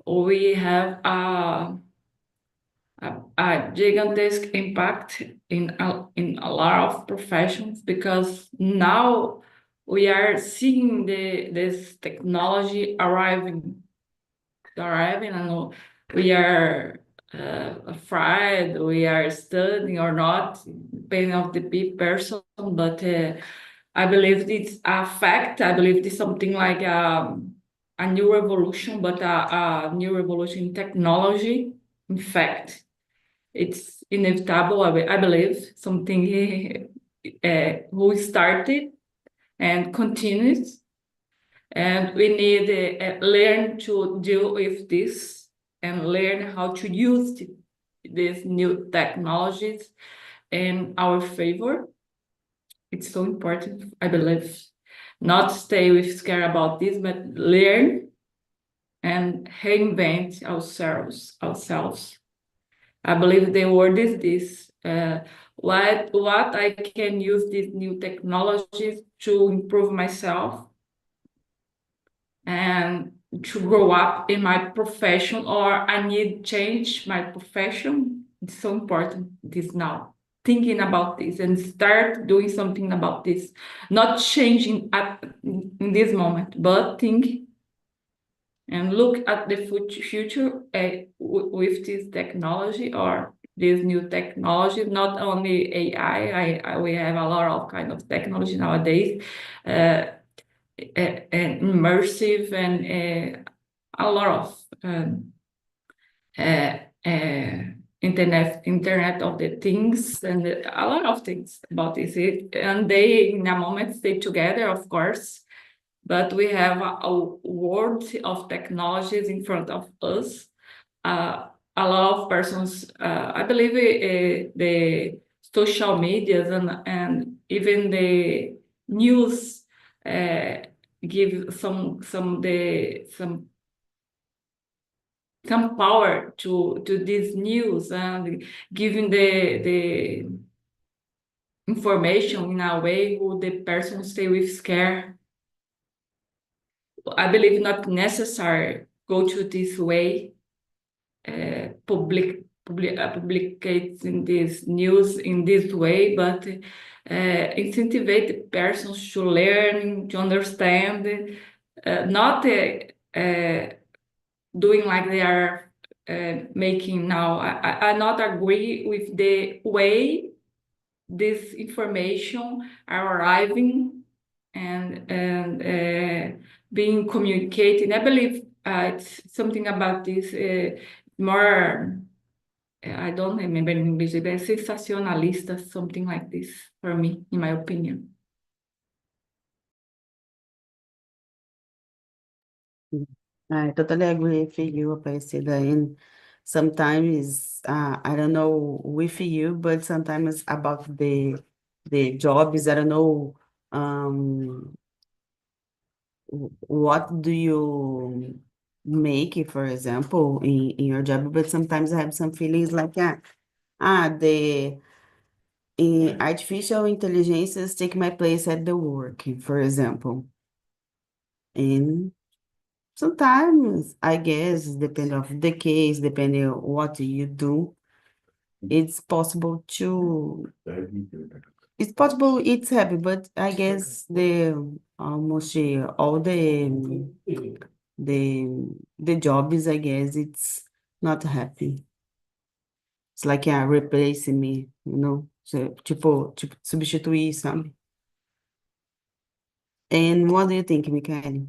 we have a gigantic impact in a lot of professions, because now we are seeing this technology arriving, and we are afraid, we are studying or not, depending on the person, but I believe it's a fact. I believe it's something like a new revolution, but a new revolution in technology. In fact, it's inevitable. I believe something who started and continues, and we need learn to deal with this and learn how to use these new technologies in our favor. It's so important, I believe, not stay with scare about this, but learn and reinvent ourselves. I believe the word is this. What I can use these new technologies to improve myself and to grow up in my profession, or I need change my profession. It's so important this now. Thinking about this and start doing something about this. Not changing in this moment, but think and look at the future with this technology or this new technology, not only AI. We have a lot of kind of technology nowadays, and immersive, and a lot of uh, uh, internet of the things, and a lot of things about this. And they, in a moment, stay together, of course, but we have a world of technologies in front of us. A lot of persons, I believe, the social medias and even the news uh, give some power to this news, and giving the information in a way who the person stay with scare. I believe not necessary go to this way, publicates in this news in this way, but incentivate the persons to learn, to understand, not doing like they are making now. I not agree with the way this information are arriving and being communicated. I believe it's something about this more. I don't remember in English, but sensationalista, something like this for me, in my opinion. I totally agree with you, Aparecida. And sometimes, I don't know with you, but sometimes about the jobs, I don't know, what do you make, for example, in your job, but sometimes I have some feelings like, the artificial intelligences take my place at the work, for example. And sometimes, I guess, depending of the case, depending on what you do, it's possible to, it's happy, but I guess the almost all the jobs, I guess, it's not happy. It's like replacing me, So, tipo substituir, sabe? And what do you think, Michael?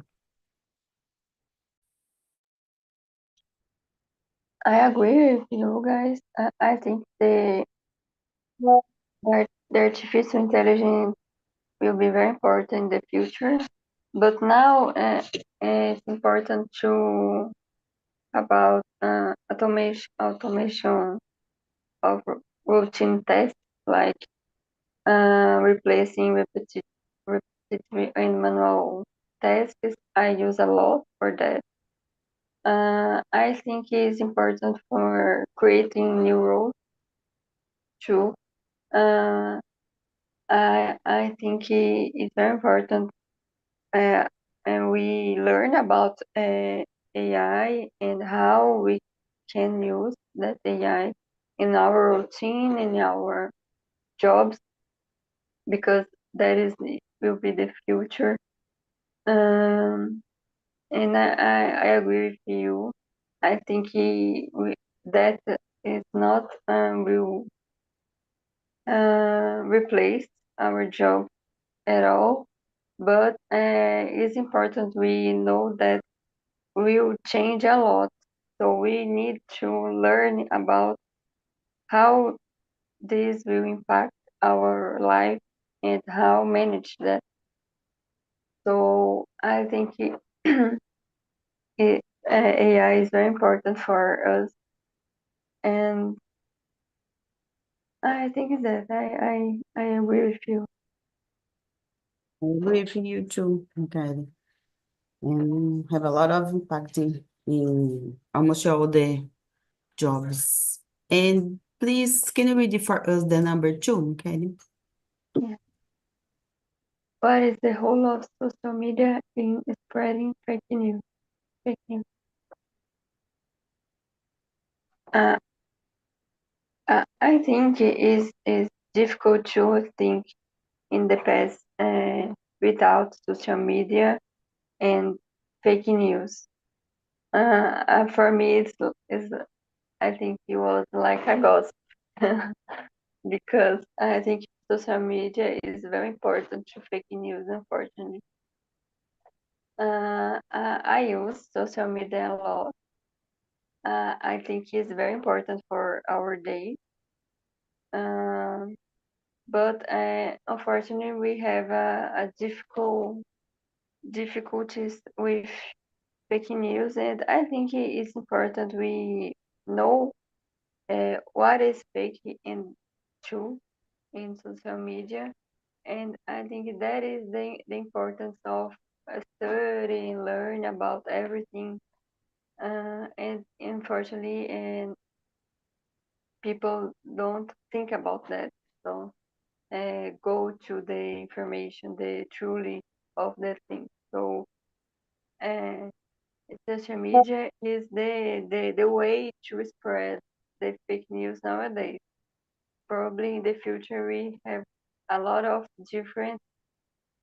I agree with you guys. I think the artificial intelligence will be very important in the future. But now it's important to about automation of routine tasks, like replacing repetitive and manual tasks. I use a lot for that. I think it's important for creating new roles too. Uh, I think it's very important, and we learn about AI and how we can use that AI in our routine, in our jobs, because will be the future. And I agree with you. I think that is not will replace our job at all, but it's important we know that will change a lot. So we need to learn about how this will impact our life and how manage that. So I think AI is very important for us, and I think that I agree with you. I agree with you too, okay. And have a lot of impact in almost all the jobs. And please, can you read it for us the number 2, Kelly? Yeah. What is the role of social media in spreading fake news? Fake news. Uh, I think it is difficult to think in the past without social media and fake news. For me, it's I think it was like a ghost because I think social media is very important to fake news. Unfortunately, I use social media a lot. I think it's very important for our day. But unfortunately, we have a difficulties with fake news, and I think it is important we know what is fake and true in social media, and I think that is the importance of studying, learn about everything, and unfortunately, and people don't think about that. So go to the information, the truly of the thing. So uh, social media is the way to spread the fake news nowadays. Probably in the future we have a lot of different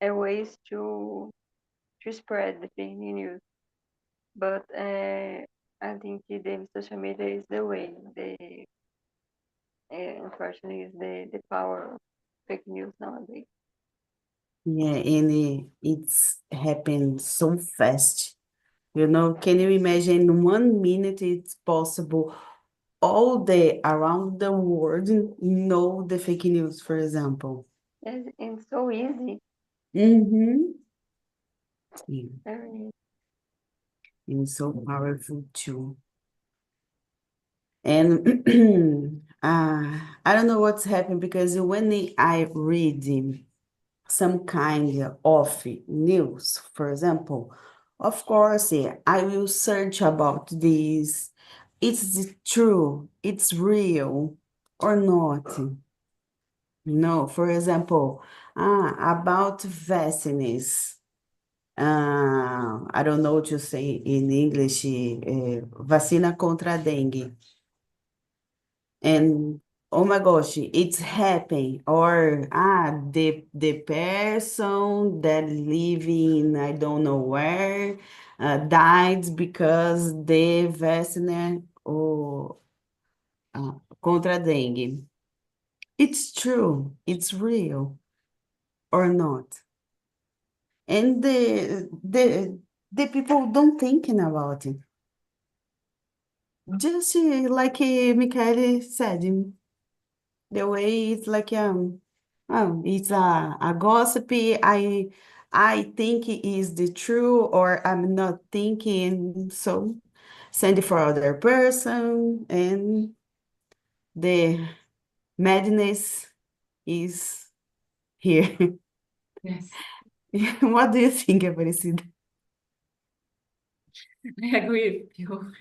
ways to spread the fake news. But I think the social media is the way. Unfortunately, is the power of fake news nowadays. Yeah, and it's happened so fast. You know, can you imagine 1 minute it's possible all day around the world know the fake news, for example. Yes, and so easy. Mm-hmm. Very easy. And so powerful too. And I don't know what's happened because when I read some kind of news, for example, of course, I will search about this. It's true, it's real or not. No, for example, about vaccines. I don't know what to say in English, vacina contra dengue. And oh my gosh, it's happening. Or the person that live in I don't know where died because the vaccine or contra dengue. It's true, it's real or not. And the people don't thinking about it. Just like Michael said, the way it's like oh, it's a gossip. I think it is the true, or I'm not thinking. So send it for other person, and the madness is here. Yes, What do you think, Aparecida? I agree with you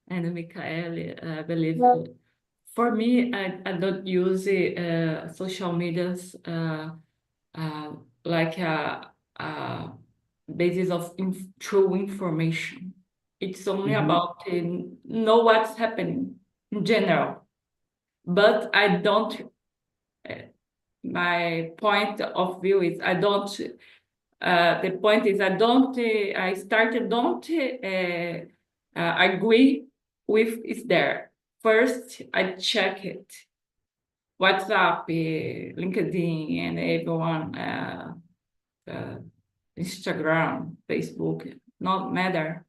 and Michael. I believe for me, I don't use social medias uh, like a basis of true information. It's only about know what's happening in general. But I don't, my point of view is I don't, the point is I don't, don't agree with is there. First, I check it. WhatsApp, LinkedIn, and everyone, Instagram, Facebook, not matter.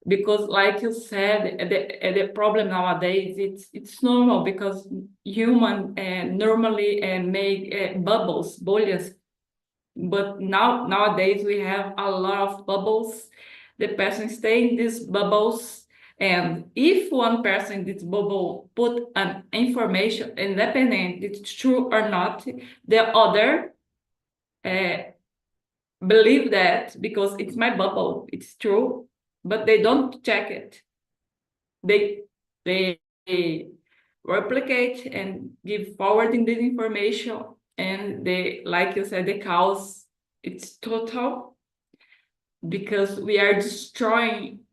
Because like you said, the problem nowadays, it's normal because human normally make bubbles, bolhas. But nowadays we have a lot of bubbles. The person stay in these bubbles, and if one person in this bubble put an information, independent it's true or not, the other believe that because it's my bubble, it's true, but they don't check it. They replicate and give forwarding this information, and they, like you said, the chaos, it's total because we are destroying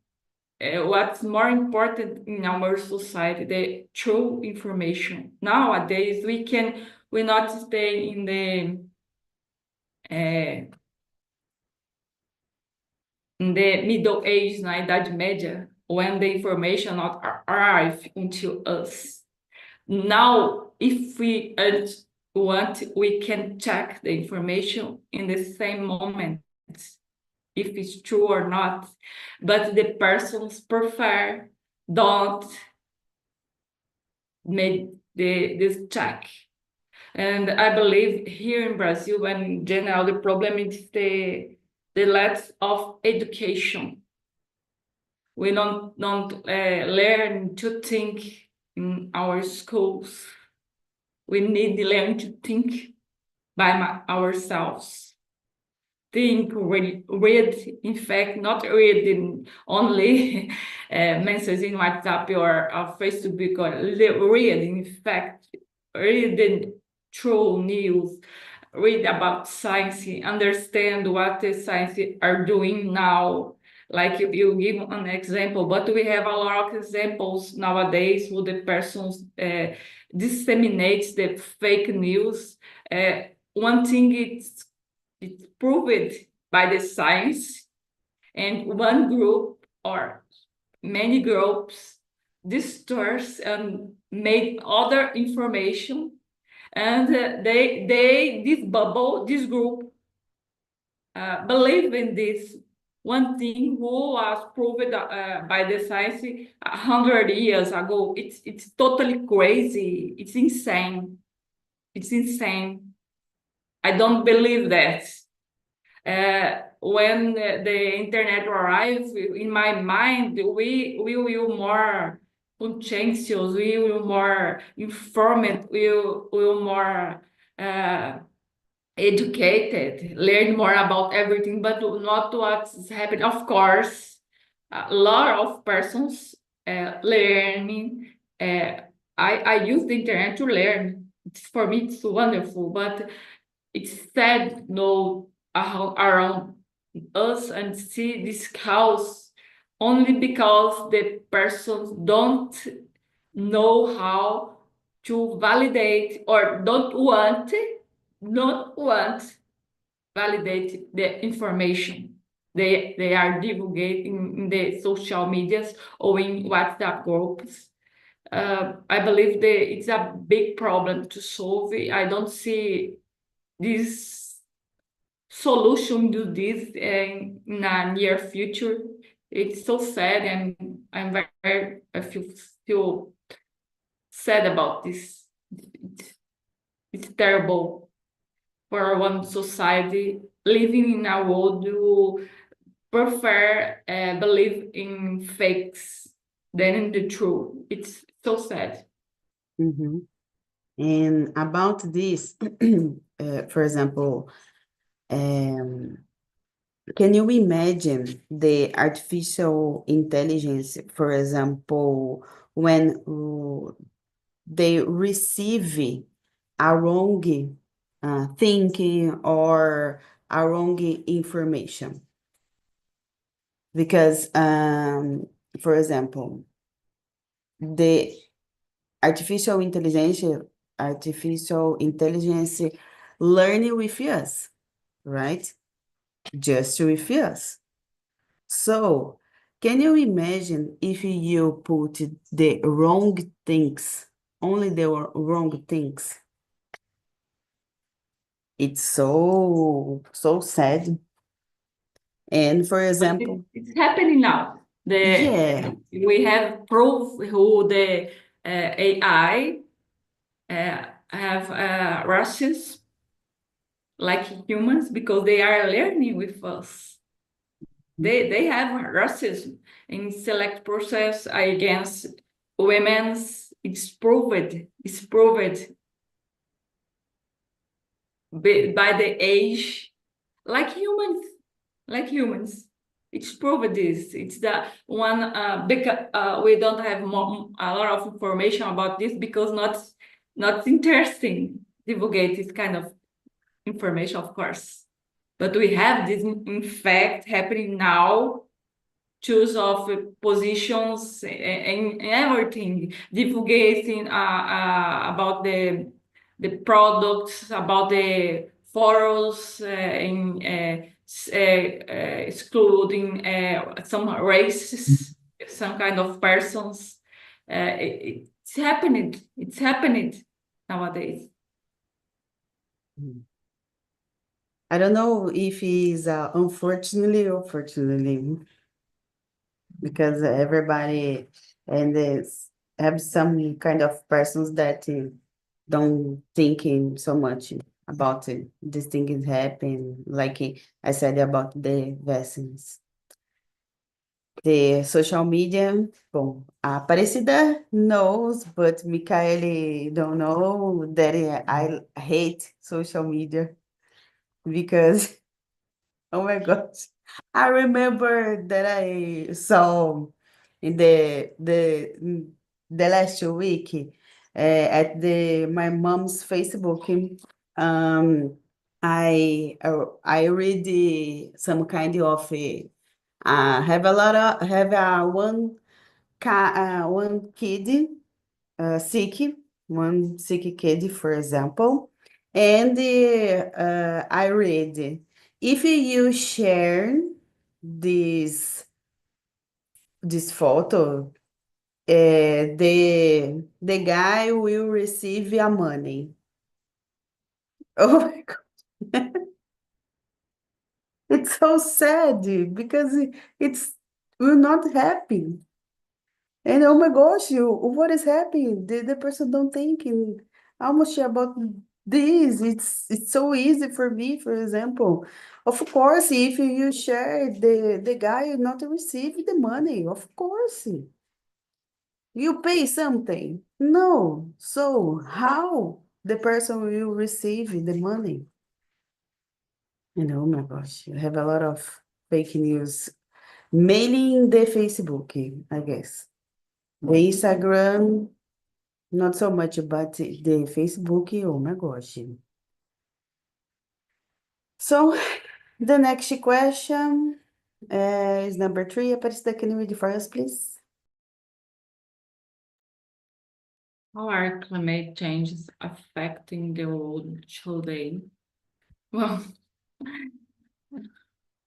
what's more important in our society, the true information. Nowadays, we not stay in the Middle Age, na Idade Média, when the information not arrive into us. Now, if we want, we can check the information in the same moment, if it's true or not. But the persons prefer don't make this check. And I believe here in Brazil, when in general, the problem is the lack of education. We don't learn to think in our schools. We need to learn to think by ourselves. Think, read, in fact, not reading only messages in WhatsApp or Facebook, or read, in fact, reading true news, read about science, understand what the science are doing now. Like you give an example, but we have a lot of examples nowadays who the persons disseminates the fake news. One thing it's proved by the science, and one group or many groups distorts and made other information, and this group believe in this one thing who was proved by the science 100 years ago. It's totally crazy. It's insane. It's insane. I don't believe that. When the internet arrives, in my mind, we will more conscientious, we will more informed, we will more educated, learn more about everything, but not what's happening. Of course, a lot of persons learning. I use the internet to learn. For me, it's wonderful, but it's sad no around us and see this chaos only because the persons don't know how to validate or not want validate the information they are divulgating in the social medias or in WhatsApp groups. I believe it's a big problem to solve. I don't see this solution to this in a near future. It's so sad, and I feel sad about this. It's terrible for one society living in a world who prefer believe in fakes than in the truth. It's so sad. And about this, for example, can you imagine the artificial intelligence, for example, when they receive a wrong thinking or a wrong information? Because, for example, the artificial intelligence learning with us, right? Just with us. So, can you imagine if you put the wrong things, only the wrong things? It's so sad. And for example, It's happening now. yeah, We have proof who the AI have racism like humans because they are learning with us. They have racism in select process against women's. It's proved. It's proved by the age, like humans, like humans. It's proved this. It's the one because we don't have a lot of information about this because not interesting divulgate this kind of information, of course. But we have this in fact happening now. Choose of positions and everything, divulgating about the products, about the forums, excluding some races, some kind of persons. It's happening. It's happening nowadays. I don't know if it's unfortunately or fortunately, because everybody and this have some kind of persons that don't thinking so much about it. This thing is happening, like I said about the vaccines. The social media, bom, a Aparecida knows, but Michaele don't know that I hate social media because, oh my gosh, I remember that I saw in the last week at my mom's Facebook. I read some kind of have one kid sick, one sick kid, for example, and I read if you share this photo, the guy will receive a money. Oh my God. It's so sad because it's will not happen. And oh my gosh, what is happening? The person don't think how much about this. It's so easy for me, for example. Of course, if you share the guy will not receive the money, of course. You pay something. No. So how the person will receive the money? And oh my gosh, you have a lot of fake news. Mainly the Facebook, I guess. The Instagram, not so much, but the Facebook, oh my gosh. So the next question is number 3. Aparecida, can you read for us, please? How are climate changes affecting the world today? Well,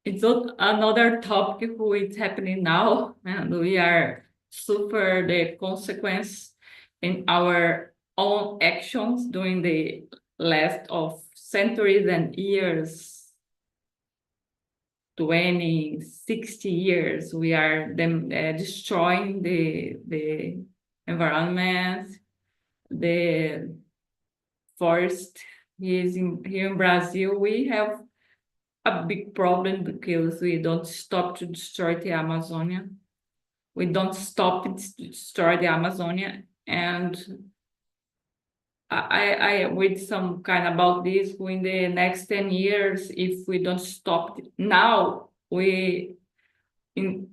it's another topic who is happening now, and we are suffer the consequence in our own actions during the last of centuries and years. 20, 60 years, we are destroying the environment, the forest. Here in Brazil, we have a big problem because we don't stop to destroy the Amazonia. We don't stop to destroy the Amazonia. And I read some kind about this in the next 10 years, if we don't stop now, in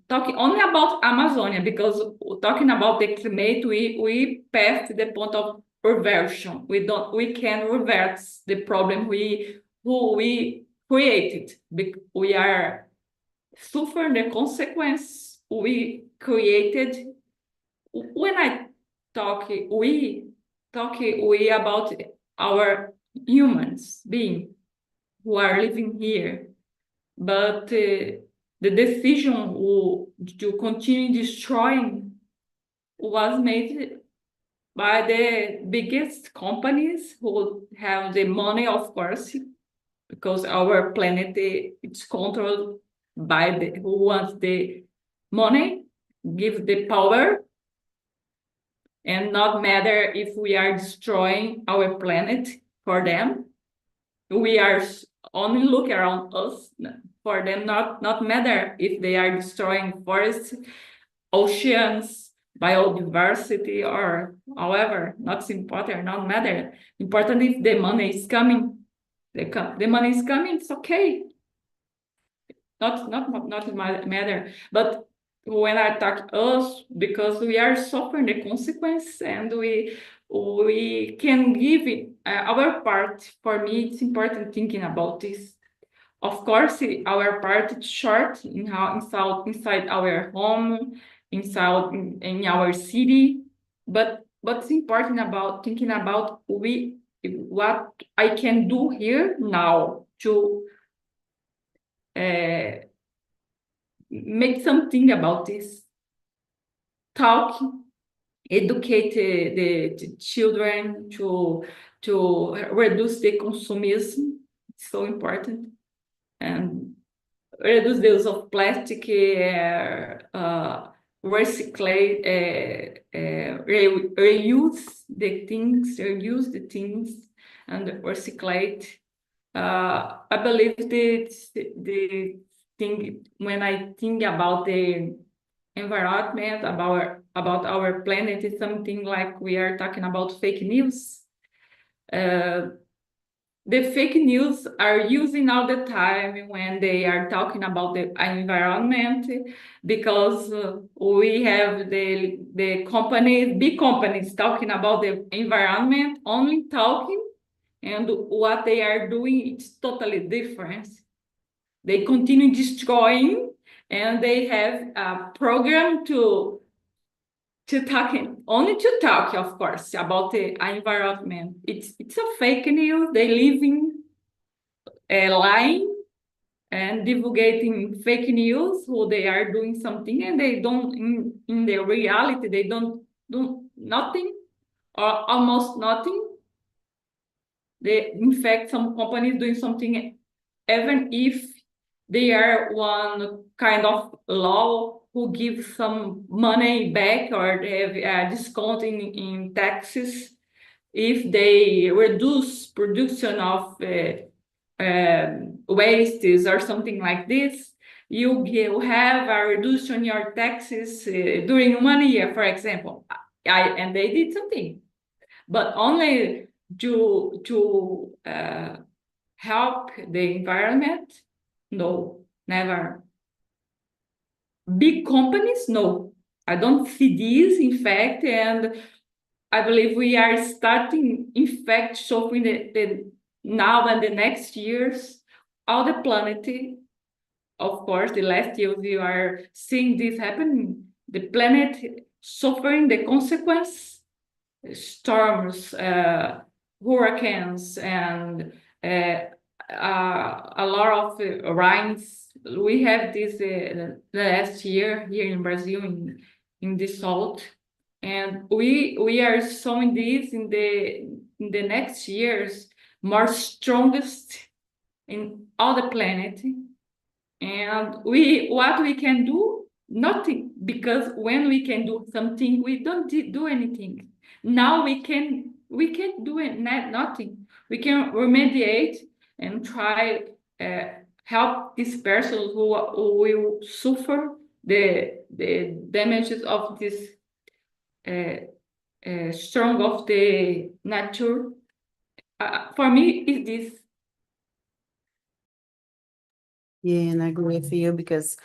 talking only about Amazonia, because talking about the climate, we passed the point of reversion. We can reverse the problem we created. We are suffer the consequence we created. When I talk we about our humans being who are living here, but the decision to continue destroying was made by the biggest companies who have the money, of course, because our planet it's controlled by the who wants the money, give the power, and not matter if we are destroying our planet for them. We are only look around us for them, not matter if they are destroying forests, oceans, biodiversity, or however, not important, not matter. Important if the money is coming. The money is coming, it's okay. Not matter. But when I talk us, because we are suffering the consequence and we can give it our part. For me, it's important thinking about this. Of course, our part is short in how inside our home, inside in our city, but it's important about thinking about what I can do here now to make something about this. Talk, educate the children to reduce the consumerism. It's so important. And reduce the use of plastic, recycle, reuse the things, and recyclate. I believe the thing when I think about the environment, about our planet, is something like we are talking about fake news. The fake news are using all the time when they are talking about the environment, because we have the big companies talking about the environment, only talking, and what they are doing is totally different. They continue destroying, and they have a program to talk, of course, about the environment. It's a fake news. They living lying and divulgating fake news. Who they are doing something, and they don't in the reality they don't do nothing or almost nothing. They, in fact, some companies doing something, even if they are one kind of law who gives some money back, or they have a discount in taxes if they reduce production of wastes or something like this. You have a reduction in your taxes during 1 year, for example. And they did something, but only to help the environment? No, never. Big companies? No, I don't see this, in fact, and I believe we are starting, in fact, showing the now and the next years, all the planet. Of course, the last years we are seeing this happening. The planet suffering the consequence, storms, hurricanes, and a lot of rains. We have this the last year here in Brazil in the south, and we are showing this in the next years more strongest in all the planet. And what we can do? Nothing, because when we can do something, we don't do anything. Now we can't do it, nothing. We can remediate and try help this person who will suffer the damages of this strong of the nature. For me, is this. Yeah, and I agree with you because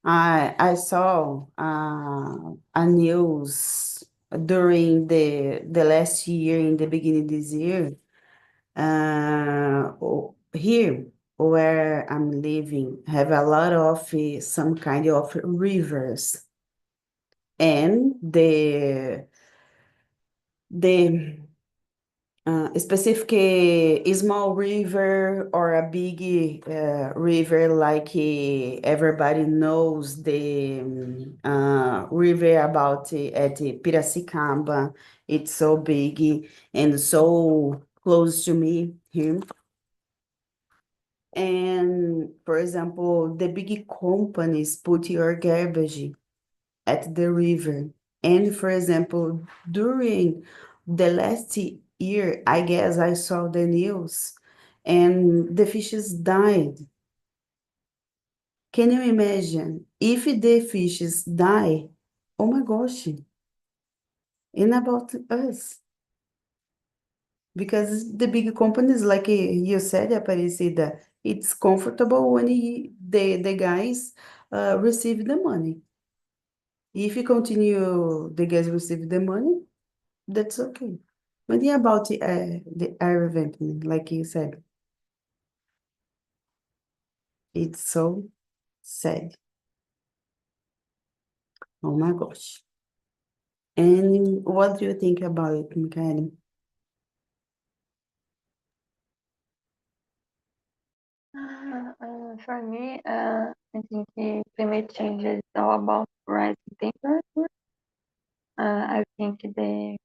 I saw a news during the last year, in the beginning of this year, here where I'm living have a lot of some kind of rivers, and the specific small river or a big river, like everybody knows the river about at Piracicaba. It's so big and so close to me here. And for example, the big companies put your garbage at the river. And for example, during the last year, I guess I saw the news and the fishes died. Can you imagine if the fishes die? Oh my gosh. And about us. Because the big companies, like you said, Aparecida, it's comfortable when the guys receive the money. If you continue, the guys receive the money, that's okay. But yeah, about the air revamping, like you said, it's so sad. Oh my gosh. And what do you think about it, Michael? For me, I think climate change is all about rising temperature. I think the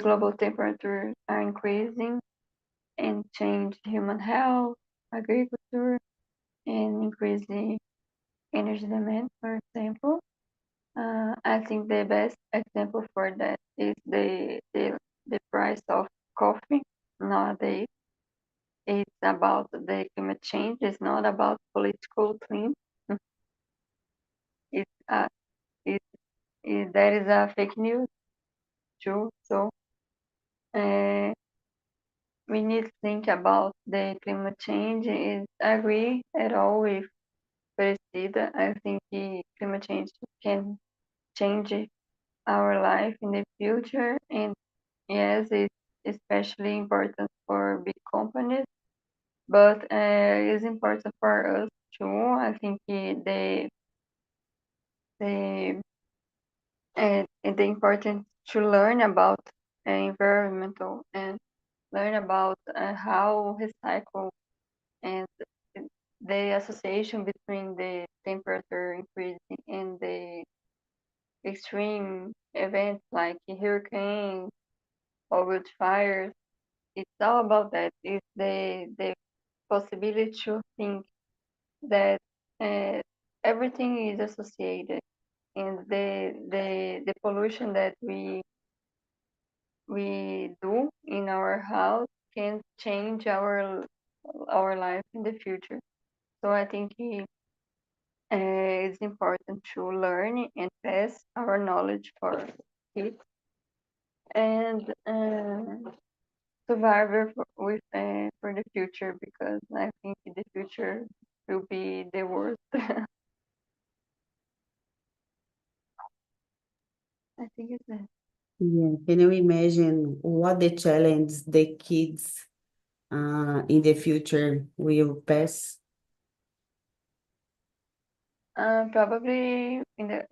global temperatures are increasing and change human health, agriculture, and increase the energy demand, for example. I think the best example for that is the price of coffee nowadays. It's about the climate change. It's not about political things. It's it, there is a fake news too. So uh, we need to think about the climate change. Is agree at all with Presida. I think the climate change can change our life in the future, and yes, it's especially important for big companies, but it's important for us too. I think the the important to learn about environmental and learn about how recycle and the association between the temperature increasing and the extreme events like hurricanes or wildfires. It's all about that. It's the possibility to think that uh, everything is associated, and the pollution that we do in our house can change our life in the future. So I think it's important to learn and pass our knowledge for kids and survive for the future, because I think the future will be the worst. I think it's that. Yeah, can you imagine what the challenge the kids in the future will pass? Probably in the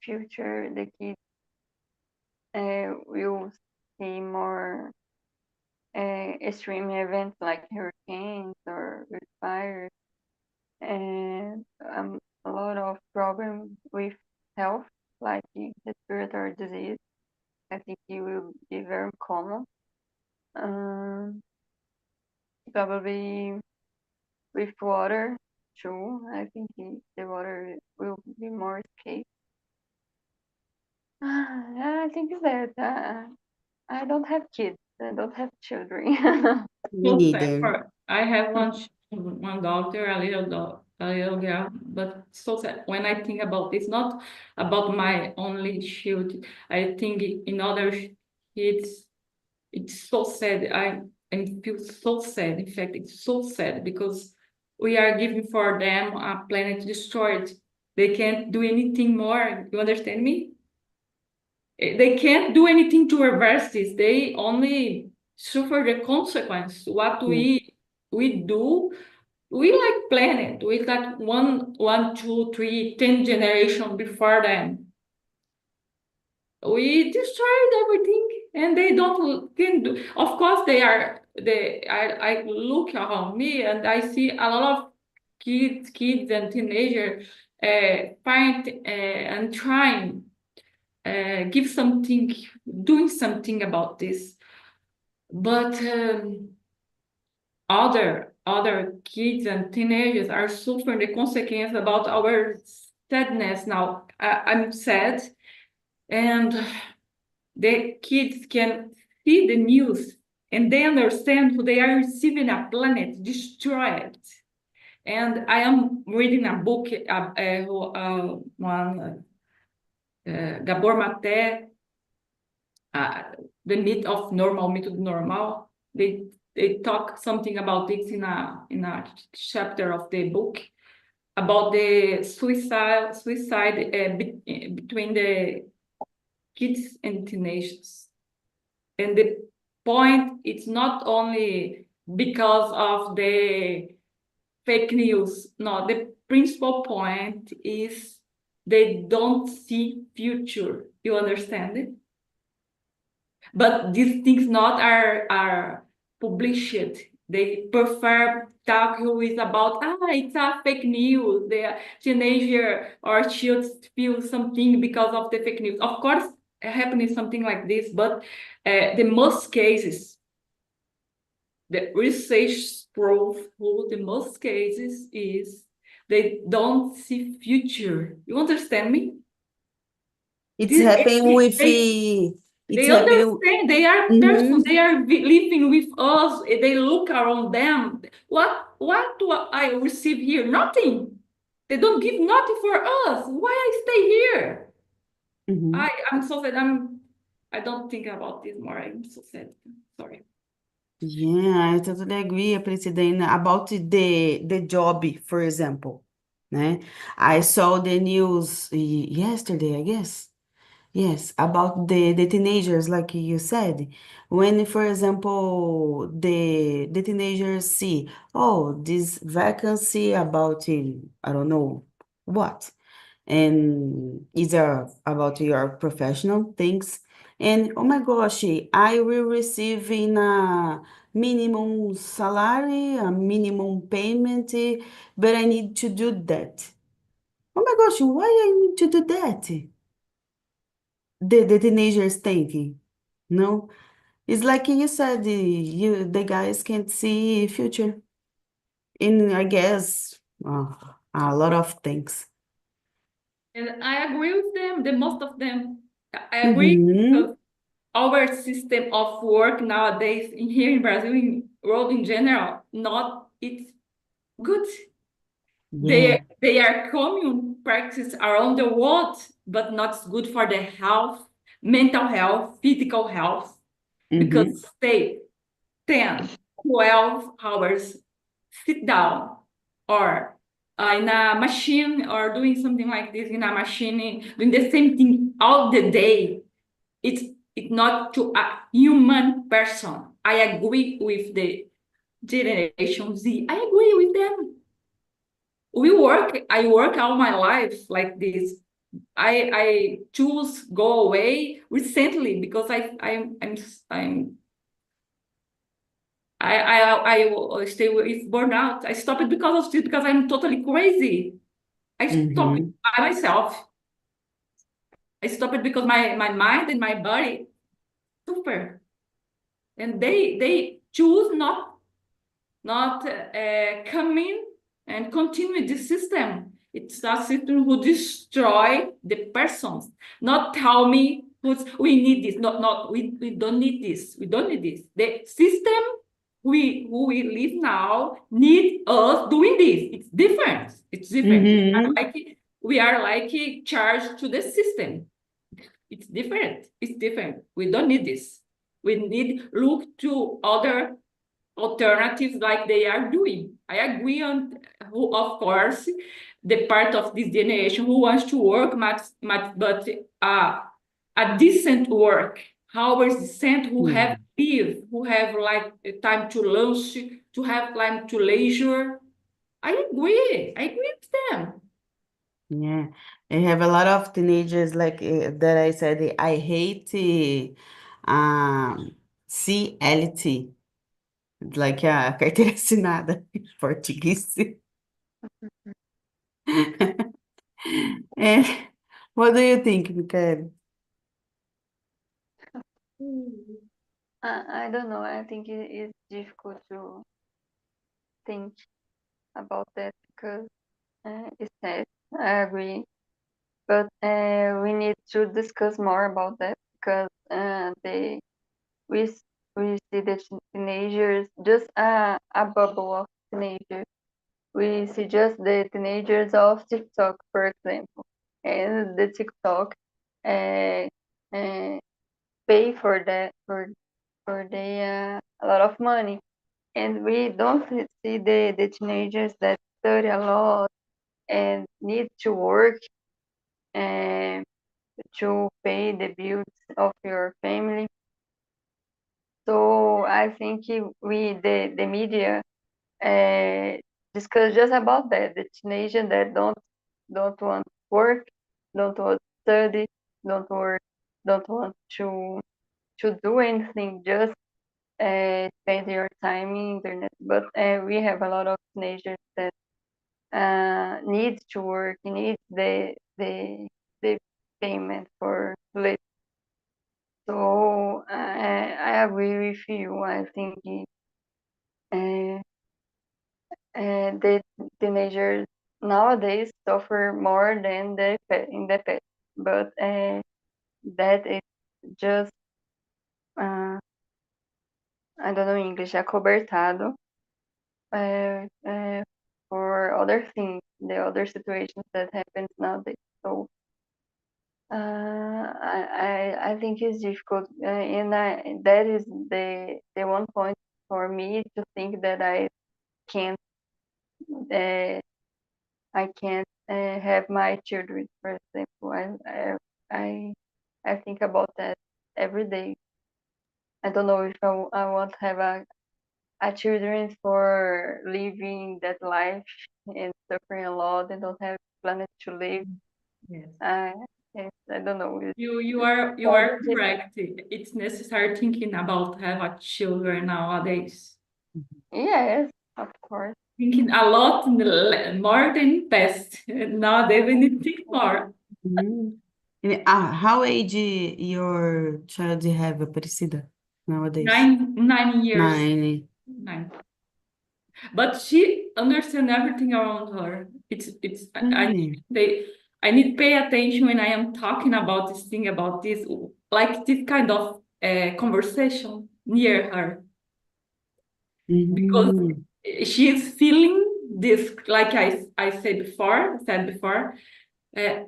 future, the kids will see more extreme events like hurricanes or fires, and a lot of problems with health, like respiratory disease. I think it will be very common. Um, Probably with water too. I think the water will be more scarce. I think that I don't have kids. I don't have children. Me So sad neither. for I have one daughter, a little girl, but so sad when I think about this, not about my only child. I think in other kids, it's so sad. I feel so sad. In fact, it's so sad because we are giving for them a planet destroyed. They can't do anything more. You understand me? They can't do anything to reverse this. They only suffer the consequence. What we do, we like planet. We like one, two, three, 10 generation before them. We destroyed everything, and they don't can do. Of course, they are. I look around me and I see a lot of kids and teenagers find and trying give something, doing something about this. But other kids and teenagers are suffering the consequence about our sadness now. I'm sad, and the kids can see the news and they understand who they are receiving a planet destroyed. And I am reading a book, Gabor Mate, The Myth of Normal, Method Normal. They talk something about this in a chapter of the book about the suicide between the kids and teenagers. And the point, it's not only because of the fake news. No, the principal point is they don't see future. You understand it? But these things not are published. They prefer talk who is about it's a fake news. The teenager or child feel something because of the fake news. Of course, happening something like this, but the most cases, the research prove who the most cases is they don't see future. You understand me? It's happening with They understand they are person. They are living with us. They look around them. What do I receive here? Nothing. They don't give nothing for us. Why I stay here? I'm so sad. I don't think about this more. I'm so sad. Sorry. Yeah, I totally agree, Priscilla, about the job, for example, né? I saw the news yesterday, I guess. Yes, about the teenagers, like you said, when, for example, the teenagers see, oh, this vacancy about, I don't know what, and is about your professional things. And oh my gosh, I will receive in a minimum salary, a minimum payment, but I need to do that. Oh my gosh, why I need to do that? The teenagers thinking, no? It's like you said, the guys can't see future in, I guess, a lot of things. And I agree with them, the most of them. I agree Mm-hmm. because our system of work nowadays here in Brazil, in world in general, not it's good. Yeah. They are common practice around the world, but not good for the health, mental health, physical health, because Mm-hmm. stay 10, 12 hours, sit down, or in a machine, or doing something like this in a machine, doing the same thing all the day. It's not to a human person. I agree with the Generation Z. I agree with them. I work all my life like this. I choose go away recently because I stay with burnout. I stopped because of this because I'm totally crazy. I stopped by myself. I stopped because my mind and my body suffer, and they choose not come in and continue this system. It's a system who destroy the persons, not tell me we need this. Not we don't need this. We don't need this. The system who we live now need us doing this. It's different. It's different. We are like charged to the system. It's different. It's different. We don't need this. We need look to other alternatives like they are doing. I agree on who, of course, the part of this generation who wants to work much, but a decent work, hours descent, who Yeah. have leave, who have like time to lunch, to have time to leisure. I agree with them. Yeah, I have a lot of teenagers like that I said I hate CLT, like a carteira assinada em português. And what do you think, Michael? I don't know. I think it is difficult to think about that because it's sad. I agree, but we need to discuss more about that because we we see the teenagers just a bubble of teenagers. We see just the teenagers of TikTok, for example, and the TikTok uh, uh, pay for that for a lot of money, and we don't see the teenagers that study a lot and need to work and to pay the bills of your family. So I think the media uh, discuss just about that, the teenagers that don't want work, don't want study, don't work, don't want to do anything, just spend your time in internet. But we have a lot of teenagers that need to work, need the payment for live. So I agree with you. I think uh, the teenagers nowadays suffer more than in the past, but that is just uh, I don't know English, acobertado for other things, the other situations that happens nowadays. So I think it's difficult, and that is the one point for me to think that can't uh, I can't have my children, for example. I I think about that every day. I don't know if I want to have a children for living that life and suffering a lot and don't have planet to live. Yes. Yes, I don't know. You are correct. It's necessary thinking about have a children nowadays. Yes, of course. Thinking a lot more than past. Nowadays we need to think more. Mhm. How age your child have, Aparecida, nowadays? 9 years. 9. 9. But she understands everything around her. It's Really? I need pay attention when I am talking about this thing about this, like this kind of conversation near her, because Mhm. she is feeling this, like I said before. Uh,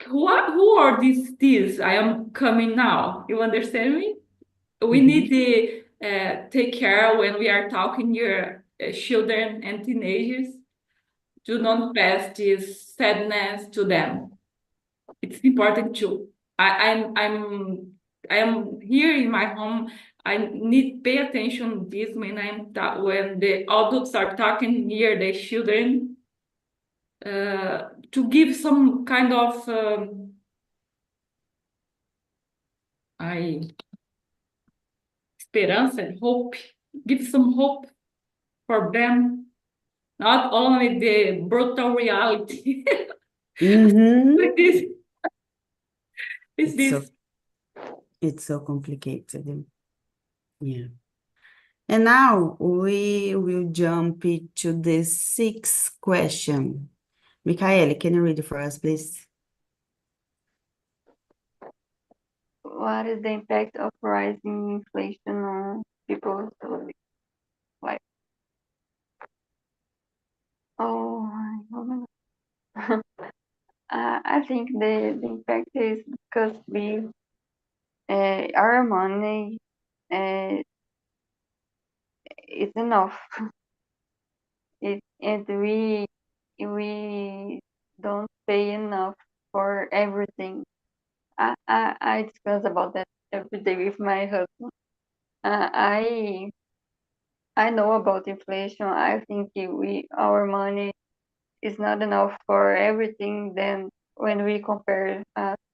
who are these? I am coming now. You understand me? We need Mhm. to take care when we are talking your children and teenagers. Do not pass this sadness to them. It's important too. I am here in my home. I need pay attention this when when the adults are talking near the children to give some kind of I esperança, hope, give some hope for them, not only the brutal reality. Mhm. Like this is It's this. so it's so complicated. Yeah. And now we will jump into the sixth question. Michael, can you read it for us, please? What is the impact of rising inflation on people's life? Oh, my God. I think the impact is because our money uh, is enough. And we don't pay enough for everything. I discussed about that every day with my husband. I know about inflation. I think our money is not enough for everything. Then when we compare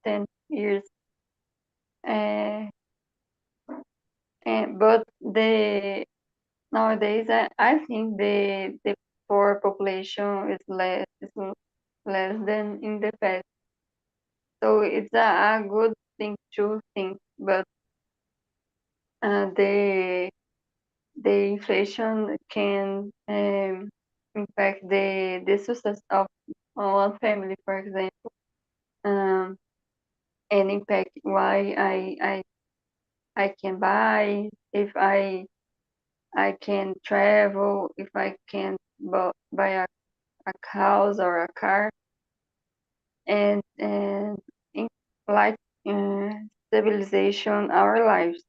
10 years, uh, but nowadays I think the poor population is less than in the past. So it's a good thing to think, but the inflation can impact the success of one family, for example, um, and impact why I can buy, if I can travel, if I can buy a house or a car, and like uh, stabilization our lives.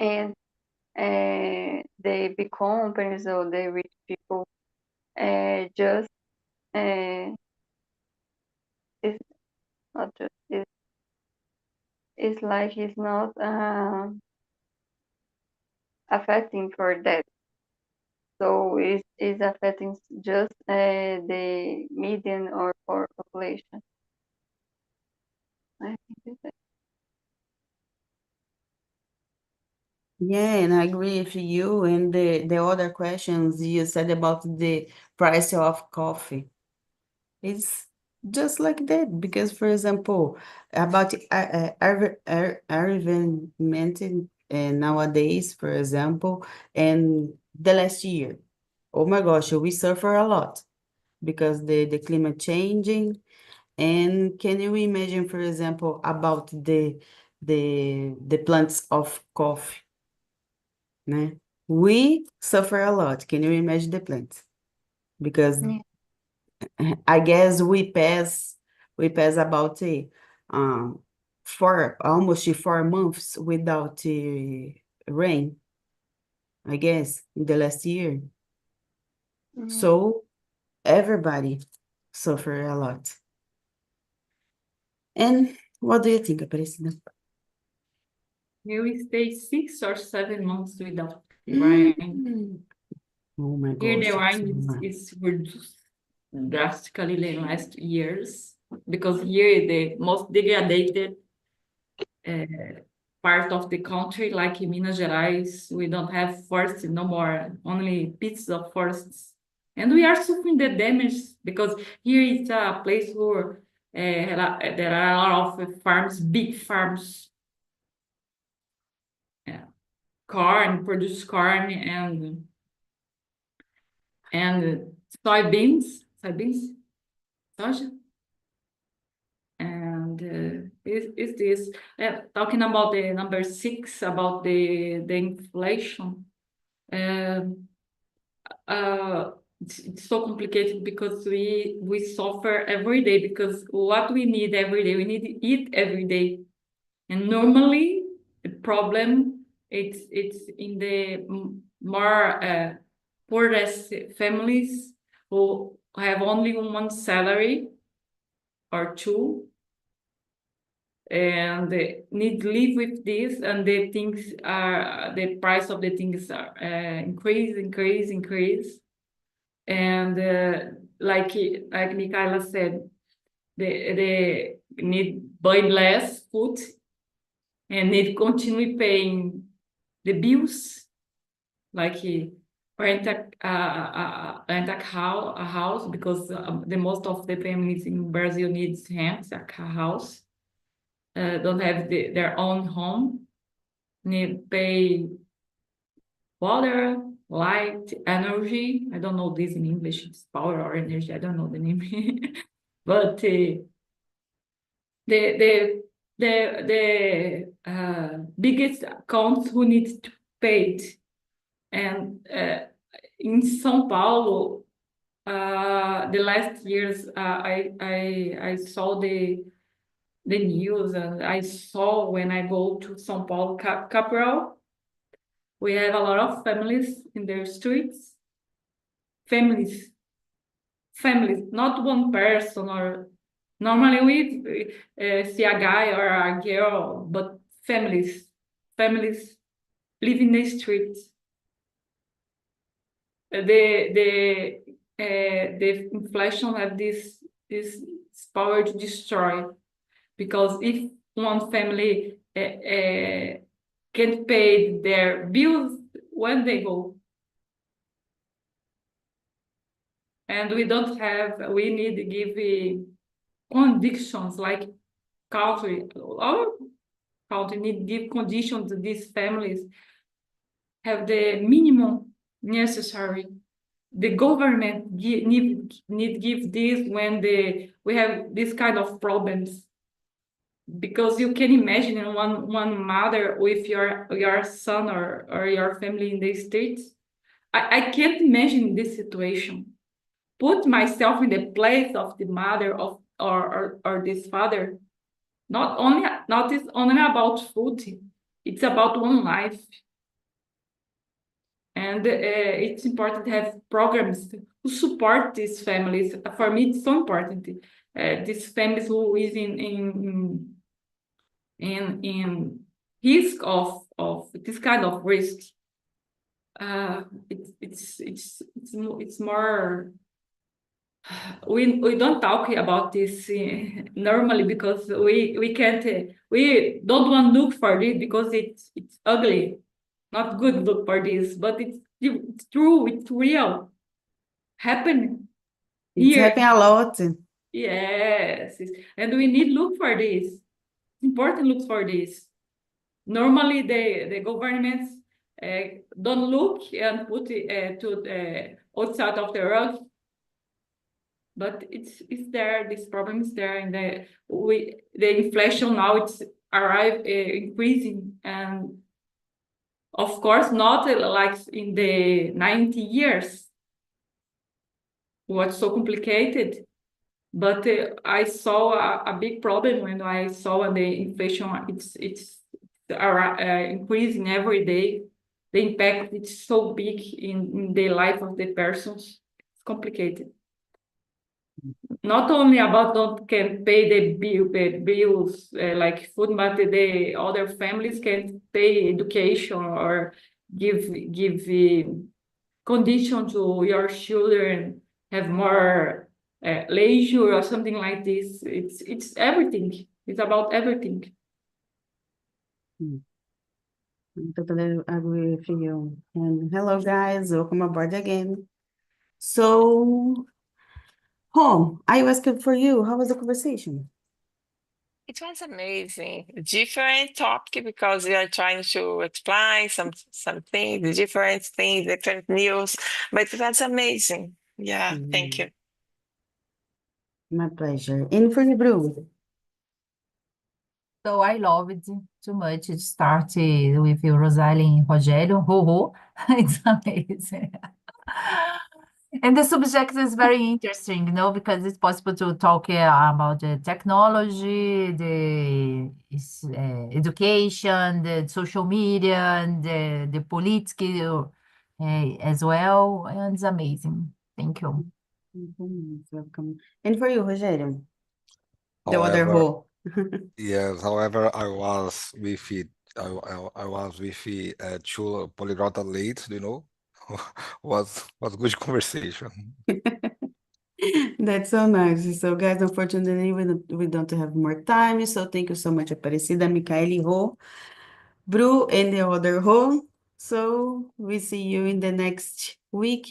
And the big companies or the rich people just it's not just it's like it's not affecting for that. So it's affecting just the median or poor population. I think that's it. Yeah, and I agree with you. And the other questions you said about the price of coffee. It's just like that because, for example, about environment nowadays, for example, and the last year, oh my gosh, we suffer a lot because the climate changing. And can you imagine, for example, about the plants of coffee, né? We suffer a lot. Can you imagine the plants? Because Yeah. I guess we pass about um for almost 4 months without rain, I guess, in the last year. Yeah. So everybody suffer a lot. And what do you think, Aparecida? Here we stay 6 or 7 months without rain. Oh my Here the gosh, it's rain is reduced drastically in the last years because here the most degraded part of the country, like in Minas Gerais, we don't have forests no more, only pieces of forests. And we are suffering the damage because here is a place where there are a lot of farms, big farms, corn, produce corn and soybeans, soja. And is this talking about the number 6 about the inflation? Um it's so complicated because we suffer every day because what we need every day, we need to eat every day. And normally the problem it's in the more poorest families who have only one salary or two, and they need to live with this, and the price of the things are increase. And like Michaela said, they need buy less food and need continue paying the bills, like rent a house because the most of the families in Brazil needs rent a house, don't have their own home, need pay water, light, energy. I don't know this in English. It's power or energy. I don't know the name. But the biggest accounts who needs to pay it. And in São Paulo, the last years, I saw the news, and I saw when I go to São Paulo capital, we have a lot of families in their streets. Families, not one person or Normally we see a guy or a girl, but families live in the streets. The inflation have this power to destroy, because if one family can't pay their bills, when they go, and we need to give conditions, like our country need to give conditions to these families, have the minimum necessary. The government need give this when we have this kind of problems, because you can imagine one mother with your son or your family in the States. I can't imagine this situation. Put myself in the place of the mother of or this father. Not is only about food. It's about one life. And it's important to have programs to support these families. For me, it's so important. These families who is in risk of this kind of risk. It's more. We don't talk about this normally, because we can't we don't want to look for this, because it's ugly, not good look for this, but it's true, it's real, happen It's here. happening a lot. Yes, and we need look for this. It's important look for this. Normally, the governments don't look and put it to outside of the rug, but it's there. This problem is there, and the inflation now it's increasing, and of course not like in the 90 years. What's so complicated? But I saw a big problem when I saw the inflation. It's increasing every day. The impact is so big in the life of the persons. It's complicated. Not only about not can pay the bills like food, but the other families can pay education or give the condition to your children, have more leisure or something like this. It's everything. It's about everything. I totally agree with you. And hello, guys. Welcome aboard again. So, home, I was asking for you. How was the conversation? It was amazing. Different topic because we are trying to explain some things, different things, different news, but it was amazing. Yeah, thank you. My pleasure. And for you, Bru? So I loved too much to start with you, Rosalie and Rogério. Ho, ho. It's amazing. And the subject is very interesting, because it's possible to talk about the technology, the education, the social media, and the politics as well. And it's amazing. Thank you. Welcome. And for you, Rogério? The other However, ho. yes, however, I was with it. I was with two polyglot athletes, was good conversation. That's so nice. So, guys, unfortunately, we don't have more time. So, thank you so much, Aparecida, Micaeli, Ho, Bru, and the other Ho. So, we see you in the next week.